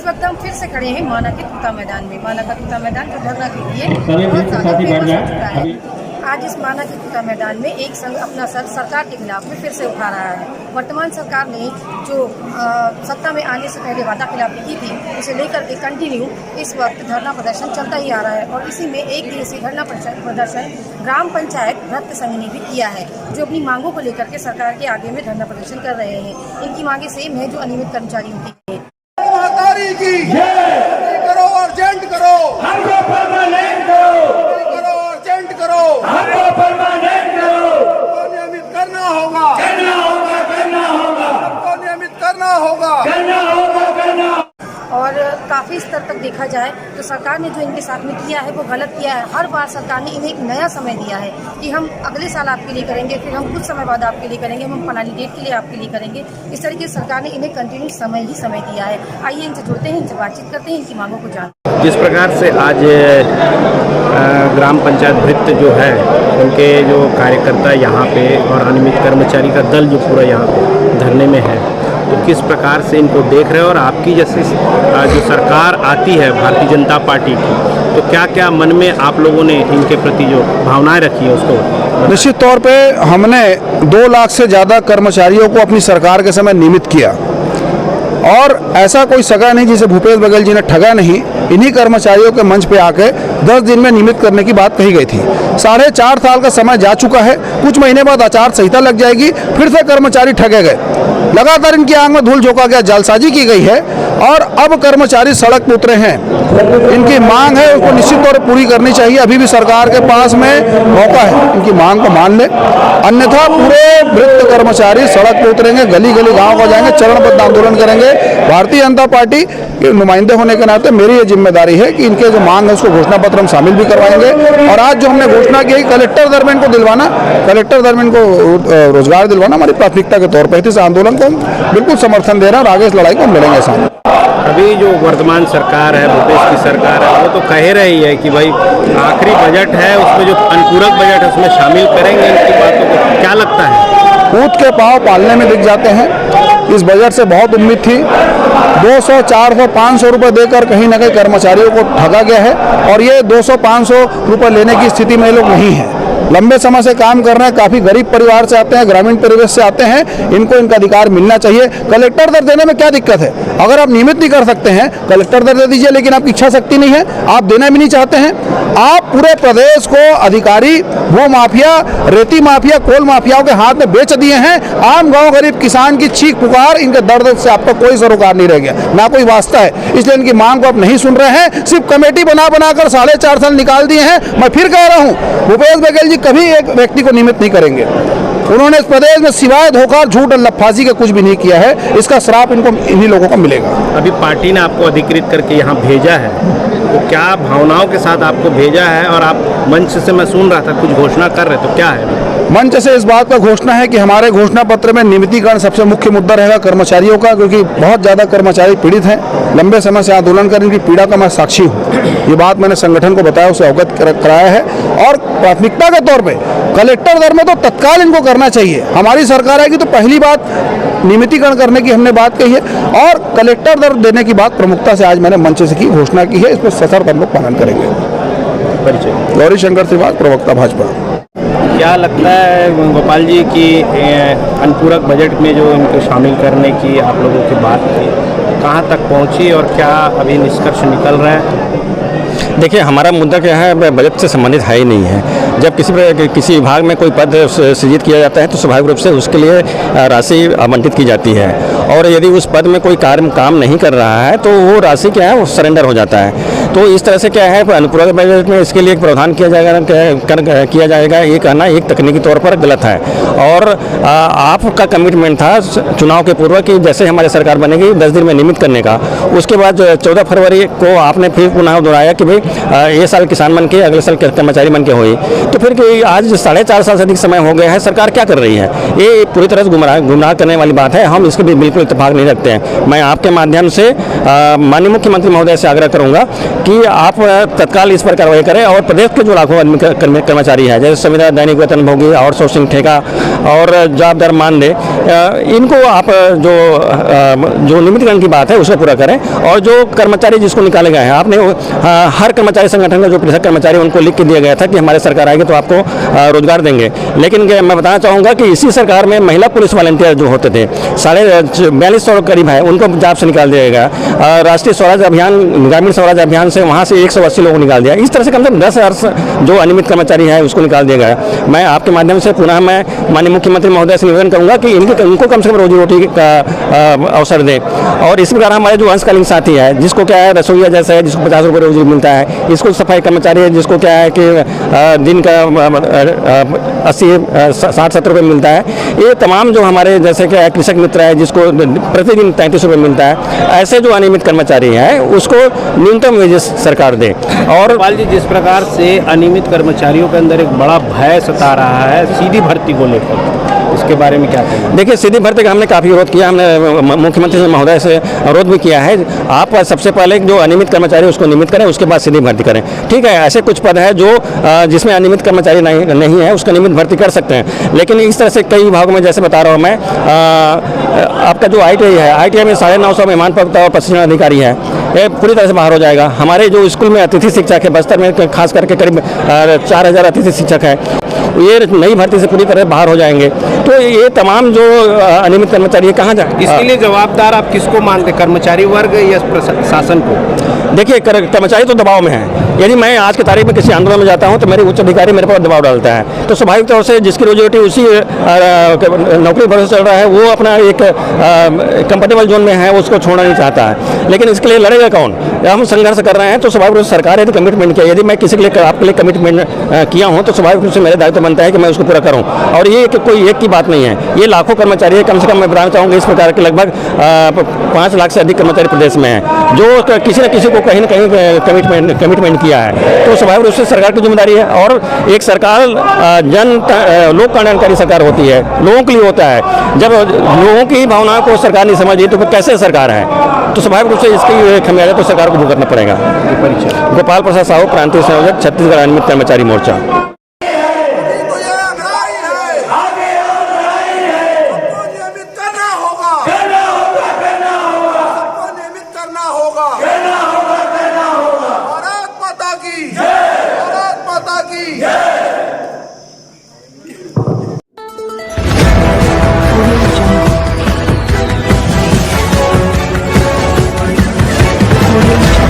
वक्त हम फिर से खड़े हैं माना के तूता मैदान में। माना का तूता मैदान जो धरना के लिए बहुत ज़्यादा फेमस हो चुका है। आज इस माना के तूता मैदान में एक संघ अपना सर सरकार के खिलाफ में फिर से उठा रहा है। वर्तमान सरकार ने जो सत्ता में आने से पहले वादा खिलाफी की थी, उसे लेकर के कंटिन्यू इस वक्त धरना प्रदर्शन चलता ही आ रहा है। और इसी में एक दिवसीय धरना प्रदर्शन ग्राम पंचायत भक्त संघ ने भी किया है, जो अपनी मांगों को लेकर के सरकार के आगे में धरना प्रदर्शन कर रहे हैं। इनकी मांगे सेम है जो अनियमित कर्मचारियों की है। करो अर्जेंट करो, हमको परमानेंट करो, अर्जेंट करो, हमको परमानेंट करो। हमको नियमित करना होगा, करना होगा, करना होगा, हमको नियमित करना होगा, करना होगा, करना। और काफ़ी स्तर तक देखा जाए तो सरकार ने जो इनके साथ में किया है वो गलत किया है। हर बार सरकार ने इन्हें एक नया समय दिया है कि हम अगले साल आपके लिए करेंगे, फिर हम कुछ समय बाद आपके लिए करेंगे, हम फलानी डेट के लिए आपके लिए करेंगे। इस तरीके से सरकार ने इन्हें कंटिन्यू समय दिया है। आइए इनसे जुड़ते हैं, इनसे बातचीत करते हैं, इनकी मांगों को जानते हैं। जिस प्रकार से आज ग्राम पंचायत भृत्य जो है उनके जो कार्यकर्ता यहाँ पे और अनियमित कर्मचारी का दल जो पूरा यहाँ पे धरने में है, तो किस प्रकार से इनको देख रहे हैं और आपकी जैसे जो सरकार आती है भारतीय जनता पार्टी की, तो क्या क्या मन में आप लोगों ने इनके प्रति जो भावनाएं रखी है उसको? निश्चित तौर पे हमने 2 लाख से ज़्यादा कर्मचारियों को अपनी सरकार के समय नियमित किया और ऐसा कोई सगा नहीं जिसे भूपेश बघेल जी ने ठगा नहीं। इन्हीं कर्मचारियों के मंच पे आके 10 दिन में नियमित करने की बात कही गई थी। 4.5 साल का समय जा चुका है, कुछ महीने बाद आचार संहिता लग जाएगी, फिर से कर्मचारी ठगे गए। लगातार इनकी आंख में धूल झोंका गया, जालसाजी की गई है और अब कर्मचारी सड़क पर उतरे हैं। इनकी मांग है उसको निश्चित तौर पर पूरी करनी चाहिए। अभी भी सरकार के पास में मौका है, इनकी मांग को मान ले, अन्यथा पूरे वृत्त कर्मचारी सड़क पर उतरेंगे, गली गली गाँव को जाएंगे, चरणबद्ध आंदोलन करेंगे। भारतीय जनता पार्टी के नुमाइंदे होने के नाते मेरी ये जिम्मेदारी है कि इनके जो मांग है उसको घोषणा पत्र हम शामिल भी करवाएंगे। और आज जो हमने घोषणा की है कलेक्टर दरमियान को दिलवाना, कलेक्टर दरमियान को रोजगार दिलवाना हमारी प्राथमिकता के तौर पर, इस आंदोलन को हम बिल्कुल समर्थन दे रहे हैं और आगे इस लड़ाई को हम लड़ेंगे सामने। अभी जो वर्तमान सरकार है, भूपेश की सरकार है, वो तो कह रही है कि भाई आखिरी बजट है उसमें जो अनुपूरक बजट है उसमें शामिल करेंगे। इनकी बातों को क्या लगता है? ऊँट के पाँव पालने में दिख जाते हैं। इस बजट से बहुत उम्मीद थी। 200, 400, 500 रुपये देकर कहीं ना कहीं कर्मचारियों को ठगा गया है और ये 200, 500 रुपये लेने की स्थिति में लोग नहीं हैं। लंबे समय से काम कर रहे हैं, काफ़ी गरीब परिवार से आते हैं, ग्रामीण परिवेश से आते हैं, इनको इनका अधिकार मिलना चाहिए। कलेक्टर दर देने में क्या दिक्कत है? अगर आप नियमित नहीं कर सकते हैं कलेक्टर दर दे दीजिए, लेकिन आपकी इच्छा शक्ति नहीं है, आप देना भी नहीं चाहते हैं। आप पूरे प्रदेश को अधिकारी वो माफिया, रेती माफिया, कोल माफियाओं के हाथ में बेच दिए हैं। आम गाँव गरीब किसान की चीख पुकार, इनके दर्द से आपका कोई सरोकार नहीं रह गया, ना कोई वास्ता है। इसलिए इनकी मांग को आप नहीं सुन रहे हैं, सिर्फ कमेटी बनाकर 4.5 साल निकाल दिए हैं। मैं फिर कह रहा हूँ, भूपेश बघेल जी कभी एक व्यक्ति को नियमित नहीं करेंगे। उन्होंने इस प्रदेश में सिवाय धोखा, झूठ और लफाजी के कुछ भी नहीं किया है। इसका श्राप इनको, इन्हीं लोगों को मिलेगा। अभी पार्टी ने आपको अधिकृत करके यहाँ भेजा है, तो क्या भावनाओं के साथ आपको भेजा है? और आप मंच से मैं सुन रहा था कुछ घोषणा कर रहे, तो क्या है? मंच से इस बात का घोषणा है कि हमारे घोषणा पत्र में नियमितीकरण सबसे मुख्य मुद्दा रहेगा कर्मचारियों का, क्योंकि बहुत ज़्यादा कर्मचारी पीड़ित हैं। लंबे समय से आंदोलन कर इनकी पीड़ा का मैं साक्षी हूँ। ये बात मैंने संगठन को बताया, उसे अवगत कराया है और प्राथमिकता के तौर पर कलेक्टर दर में तो तत्काल इनको करना चाहिए। हमारी सरकार आएगी तो पहली बात नियमितीकरण करने की हमने बात कही है और कलेक्टर दर देने की बात प्रमुखता से आज मैंने मंच से की घोषणा की है। इस पर सशर्त हम लोग पालन करेंगे। परिचय गौरी शंकर श्रीवास, प्रवक्ता भाजपा। क्या लगता है गोपाल जी कि अनुपूरक बजट में जो इनको शामिल करने की आप लोगों की बात थी, कहाँ तक पहुँची और क्या अभी निष्कर्ष निकल रहा है? देखिए, हमारा मुद्दा क्या है, बजट से संबंधित है ही नहीं है। जब किसी विभाग में कोई पद सृजित किया जाता है तो स्वाभाविक रूप से उसके लिए राशि आवंटित की जाती है और यदि उस पद में कोई काम नहीं कर रहा है तो वो राशि क्या है, वो सरेंडर हो जाता है। तो इस तरह से क्या है, अनुपूरक बजट में इसके लिए एक प्रावधान किया जाएगा, ये कहना एक तकनीकी तौर पर गलत है। और आपका कमिटमेंट था चुनाव के पूर्व कि जैसे हमारी सरकार बनेगी 10 दिन में नियमित करने का, उसके बाद 14 फरवरी को आपने फिर पुनः दोहराया कि भाई ये साल किसान बन के अगले साल कर्मचारी बन के हुई। तो फिर आज 4.5 साल से अधिक समय हो गया है, सरकार क्या कर रही है? ये पूरी तरह से गुमराह करने वाली बात है। हम इसके भी बिल्कुल इत्तेफाक नहीं रखते हैं। मैं आपके माध्यम से माननीय मुख्यमंत्री महोदय से आग्रह करूंगा कि आप तत्काल इस पर कार्रवाई करें और प्रदेश के जो लाखों आदमी कर्मचारी हैं, जैसे संविदा दैनिक वेतनभोगी, आउटसोर्सिंग ठेका और जवाबदार मानदेय, इनको आप जो नियमितीकरण की बात है उसको पूरा करें। और जो कर्मचारी जिसको निकाले गए हैं, आपने हर कर्मचारी संगठन का जो पृथक कर्मचारी उनको लिख के दिया गया था कि हमारे सरकार आएगी तो आपको रोजगार देंगे। लेकिन मैं बताना चाहूँगा कि इसी सरकार में महिला पुलिस वॉलंटियर जो होते थे 4250 करीब है, उनको जॉब से निकाल दिया गया। राष्ट्रीय स्वराज अभियान, ग्रामीण स्वराज अभियान से वहाँ से 180 लोगों को निकाल दिया। इस तरह से कम से कम 10,000 जो अनियमित कर्मचारी हैं उसको निकाल दिया गया। मैं आपके माध्यम से पुनः मैं माननीय मुख्यमंत्री महोदय से निवेदन करूँगा कि उनको कम से कम रोजी रोटी का अवसर दें। और इस प्रकार हमारे जो अंशकालीन साथी है, जिसको क्या है रसोईया जैसा है, जिसको 50 रुपये रोजी मिलता है, इसको सफाई कर्मचारी है जिसको क्या है कि दिन का 80-60-70 रुपये मिलता है, ये तमाम जो हमारे जैसे कि कृषक मित्र है जिसको प्रतिदिन 33 रुपये मिलता है, ऐसे जो अनियमित कर्मचारी हैं उसको न्यूनतम वेजेस सरकार दे। और पाल जी, जिस प्रकार से अनियमित कर्मचारियों के अंदर एक बड़ा भय सता रहा है सीधी भर्ती को लेकर, इसके बारे में क्या कहना? देखिए, सीधी भर्ती का हमने काफ़ी विरोध किया, हमने मुख्यमंत्री महोदय से अनुरोध भी किया है। आप सबसे पहले जो अनियमित कर्मचारी उसको नियमित करें, उसके बाद सीधी भर्ती करें। ठीक है, ऐसे कुछ पद है जो जिसमें अनियमित कर्मचारी नहीं है, उसका नियमित भर्ती कर सकते हैं। लेकिन इस तरह से कई विभागों में जैसे बता रहा हूँ मैं, आपका जो ITI है, ITI में 950 मेहमान प्रवक्ता और प्रशिक्षण अधिकारी है, ये पूरी तरह से बाहर हो जाएगा। हमारे जो स्कूल में अतिथि शिक्षक है, बस्तर में खास करके करीब 4000 अतिथि शिक्षक है, ये नई भर्ती से पूरी तरह बाहर हो जाएंगे। तो ये तमाम जो अनियमित कर्मचारी कहाँ जाए, इसके लिए जवाबदार आप किसको मानते, कर्मचारी वर्ग या शासन को? देखिए, कर्मचारी तो दबाव में है। यदि मैं आज की तारीख में किसी आंदोलन में जाता हूं तो मेरे उच्च अधिकारी मेरे पर दबाव डालता है, तो स्वाभाविक तौर से जिसकी रोजी रोटी उसी नौकरी भरोसे चल रहा है वो अपना एक कंफर्टेबल जोन में है, उसको छोड़ना नहीं चाहता है। लेकिन इसके लिए लड़ेगा कौन? हम संघर्ष कर रहे हैं, तो स्वाभाविक रूप से सरकार यदि कमिटमेंट किया, यदि मैं किसी के लिए आपके लिए कमिटमेंट किया हूँ तो स्वाभाविक रूप से मेरे दायित्व बनता है कि मैं उसको पूरा करूँ। और ये कोई एक की बात नहीं है, ये लाखों कर्मचारी है। कम से कम मैं बताना चाहूँगा इस प्रकार के लगभग 5 लाख से अधिक कर्मचारी प्रदेश में हैं जो किसी न किसी को कहीं न कहीं कमिटमेंट किया है। तो स्वाभाविक रूप से सरकार की जिम्मेदारी है। और एक सरकार लोक कल्याणकारी सरकार होती है, लोगों के लिए होता है। जब लोगों की भावनाओं को सरकार नहीं समझी तो फिर कैसे सरकार है? तो स्वाभाविक रूप से इसकी खमियाजा तो सरकार को भुगतना पड़ेगा। गोपाल प्रसाद साहू, प्रांतीय संयोजक, छत्तीसगढ़ अनियमित कर्मचारी मोर्चा। Audio Jungle.